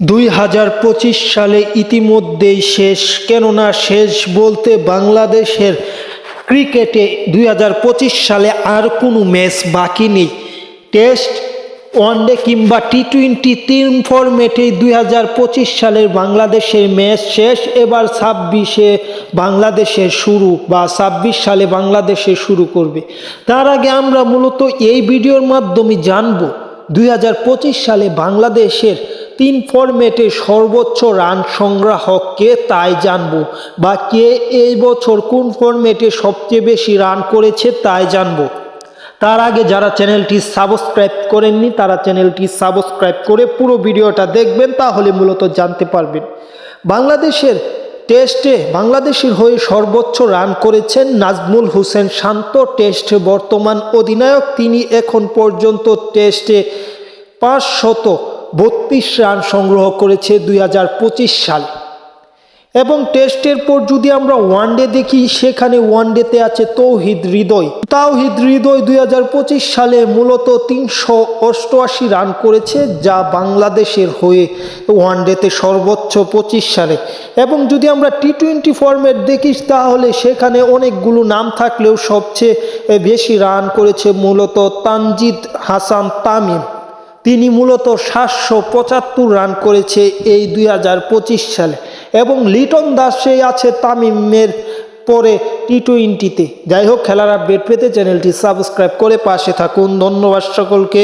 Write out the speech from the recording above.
2025 সালে ইতিমধ্যেই শেষ, কেননা শেষ বলতে বাংলাদেশের ক্রিকেটে 2025 সালে আর কোনো ম্যাচ বাকি নেই। টেস্ট, ওয়ানডে কিংবা টি-20 তিন ফরম্যাটেই 2025 সালের বাংলাদেশের ম্যাচ শেষ। এবার 26-এ বাংলাদেশের শুরু, বা 26 সালে বাংলাদেশে শুরু করবে। তার আগে আমরা মূলত এই ভিডিওর মাধ্যমে জানব 2025 সালে বাংলাদেশের তিন ফরম্যাটে সর্বোচ্চ রান সংগ্রাহক কে, তাই জানবো, বা কে এই বছর কোন ফরম্যাটে সবচেয়ে বেশি রান করেছে তাই জানবো। তার আগে যারা চ্যানেলটি সাবস্ক্রাইব করেননি তারা চ্যানেলটি সাবস্ক্রাইব করে পুরো ভিডিওটা দেখবেন, তাহলে মূলত জানতে পারবেন। বাংলাদেশের টেস্টে বাংলাদেশের হয়ে সর্বোচ্চ রান করেছেন নাজমুল হোসেন শান্ত, টেস্টে বর্তমান অধিনায়ক। তিনি এখন পর্যন্ত টেস্টে 532 রান সংগ্রহ করেছে 2025 সালে। এবং টেস্টের পর যদি আমরা ওয়ানডে দেখি, সেখানে ওয়ানডেতে আছে তৌহিদ হৃদয়। 2025 সালে মূলত 388 রান করেছে, যা বাংলাদেশের হয়ে ওয়ানডেতে সর্বোচ্চ 25 সালে। এবং যদি আমরা টি-20 ফরম্যাট দেখি, তাহলে সেখানে অনেকগুলো নাম থাকলেও সবচেয়ে বেশি রান করেছে মূলত তানজিদ হাসান তামিম। তিনি মূলত 775 রান করেছে এই 2025 সালে। এবং লিটন দাসে আছে তামিমের পরে টি-20-তে। যাই হোক, খেলার আপডেট পেতে চ্যানেলটি সাবস্ক্রাইব করে পাশে থাকুন। ধন্যবাদ সকলকে।